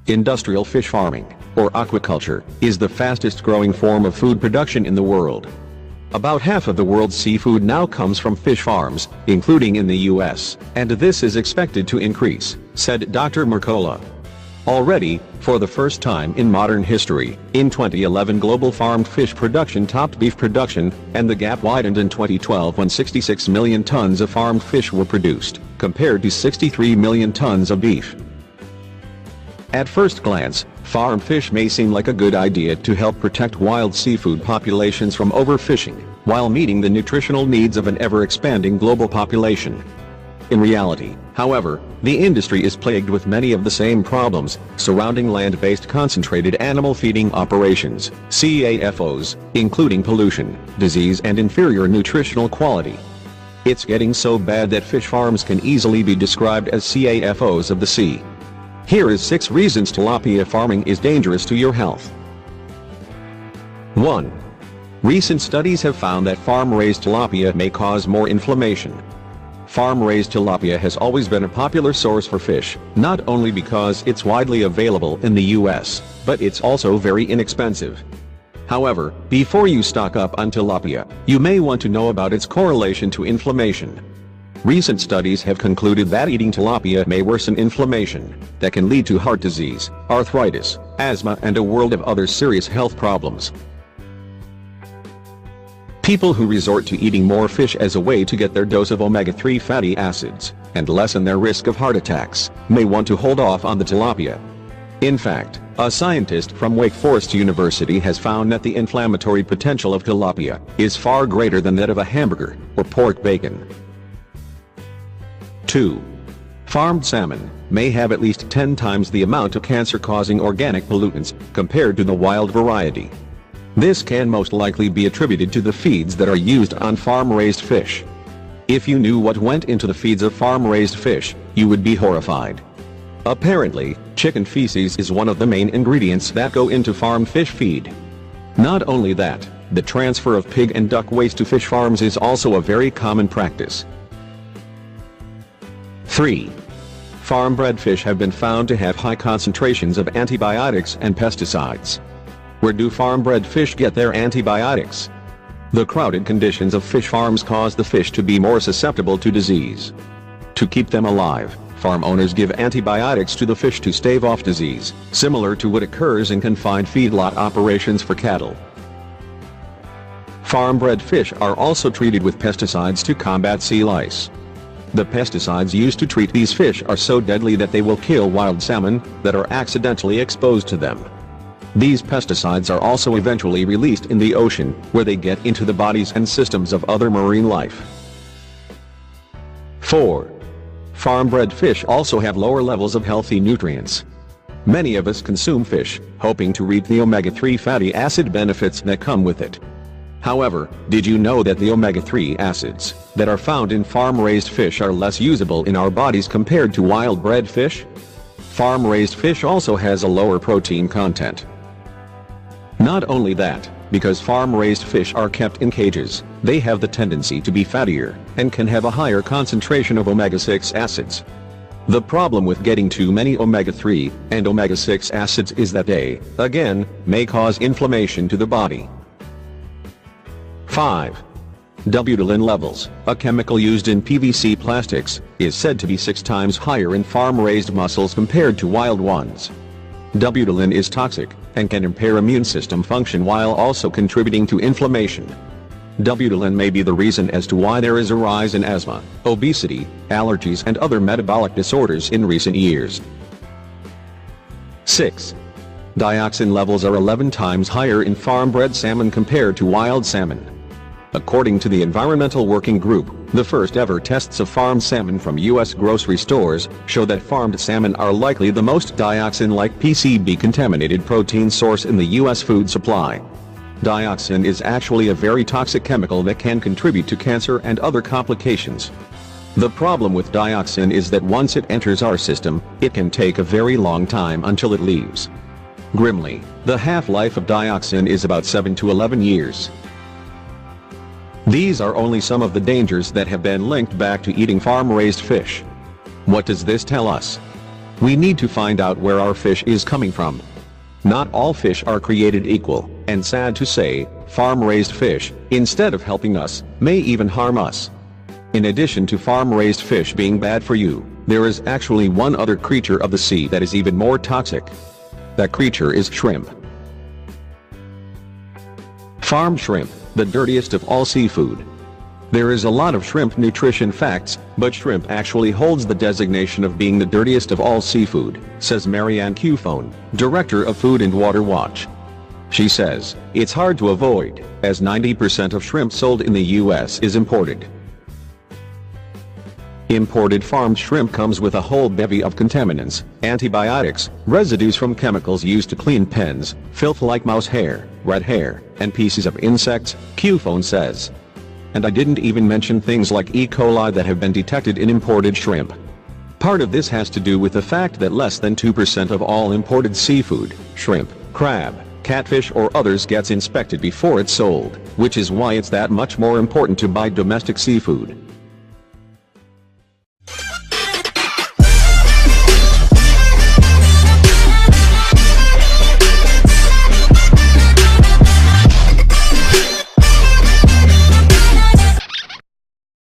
Industrial fish farming, or aquaculture, is the fastest growing form of food production in the world. About half of the world's seafood now comes from fish farms, including in the US, and this is expected to increase, said Dr. Mercola. Already, for the first time in modern history, in 2011 global farmed fish production topped beef production, and the gap widened in 2012 when 66 million tons of farmed fish were produced, compared to 63 million tons of beef. At first glance, farmed fish may seem like a good idea to help protect wild seafood populations from overfishing, while meeting the nutritional needs of an ever-expanding global population. In reality, however, the industry is plagued with many of the same problems surrounding land-based concentrated animal feeding operations, CAFOs, including pollution, disease and inferior nutritional quality. It's getting so bad that fish farms can easily be described as CAFOs of the sea. Here is 6 reasons tilapia farming is dangerous to your health. 1. Recent studies have found that farm-raised tilapia may cause more inflammation. Farm-raised tilapia has always been a popular source for fish, not only because it's widely available in the US, but it's also very inexpensive. However, before you stock up on tilapia, you may want to know about its correlation to inflammation. Recent studies have concluded that eating tilapia may worsen inflammation, that can lead to heart disease, arthritis, asthma and a world of other serious health problems. People who resort to eating more fish as a way to get their dose of omega-3 fatty acids, and lessen their risk of heart attacks, may want to hold off on the tilapia. In fact, a scientist from Wake Forest University has found that the inflammatory potential of tilapia is far greater than that of a hamburger or pork bacon. 2. Farmed salmon may have at least 10 times the amount of cancer-causing organic pollutants compared to the wild variety. This can most likely be attributed to the feeds that are used on farm-raised fish. If you knew what went into the feeds of farm-raised fish, you would be horrified. Apparently, chicken feces is one of the main ingredients that go into farm fish feed. Not only that, the transfer of pig and duck waste to fish farms is also a very common practice. 3. Farm-bred fish have been found to have high concentrations of antibiotics and pesticides. Where do farm-bred fish get their antibiotics? The crowded conditions of fish farms cause the fish to be more susceptible to disease. To keep them alive, farm owners give antibiotics to the fish to stave off disease, similar to what occurs in confined feedlot operations for cattle. Farm-bred fish are also treated with pesticides to combat sea lice. The pesticides used to treat these fish are so deadly that they will kill wild salmon that are accidentally exposed to them. These pesticides are also eventually released in the ocean, where they get into the bodies and systems of other marine life. 4. Farm-bred fish also have lower levels of healthy nutrients. Many of us consume fish, hoping to reap the omega-3 fatty acid benefits that come with it. However, did you know that the omega-3 acids that are found in farm-raised fish are less usable in our bodies compared to wild-bred fish? Farm-raised fish also has a lower protein content. Not only that, because farm-raised fish are kept in cages, they have the tendency to be fattier, and can have a higher concentration of omega-6 acids. The problem with getting too many omega-3 and omega-6 acids is that they, again, may cause inflammation to the body. 5. Butylene levels, a chemical used in PVC plastics, is said to be 6 times higher in farm-raised mussels compared to wild ones. Butylene is toxic, and can impair immune system function while also contributing to inflammation. Butylene may be the reason as to why there is a rise in asthma, obesity, allergies and other metabolic disorders in recent years. 6. Dioxin levels are 11 times higher in farm-bred salmon compared to wild salmon. According to the Environmental Working Group, the first ever tests of farmed salmon from U.S. grocery stores show that farmed salmon are likely the most dioxin-like PCB-contaminated protein source in the U.S. food supply. Dioxin is actually a very toxic chemical that can contribute to cancer and other complications. The problem with dioxin is that once it enters our system, it can take a very long time until it leaves. Grimly, the half-life of dioxin is about 7 to 11 years. These are only some of the dangers that have been linked back to eating farm-raised fish. What does this tell us? We need to find out where our fish is coming from. Not all fish are created equal, and sad to say, farm-raised fish, instead of helping us, may even harm us. In addition to farm-raised fish being bad for you, there is actually one other creature of the sea that is even more toxic. That creature is shrimp. Farm shrimp, the dirtiest of all seafood. There is a lot of shrimp nutrition facts, but shrimp actually holds the designation of being the dirtiest of all seafood, says Marianne Cufone, Director of Food and Water Watch. She says, it's hard to avoid, as 90% of shrimp sold in the US is imported. Imported farmed shrimp comes with a whole bevy of contaminants, antibiotics, residues from chemicals used to clean pens, filth like mouse hair, rat hair, and pieces of insects, Cufone says. And I didn't even mention things like E. coli that have been detected in imported shrimp. Part of this has to do with the fact that less than 2% of all imported seafood, shrimp, crab, catfish or others gets inspected before it's sold, which is why it's that much more important to buy domestic seafood.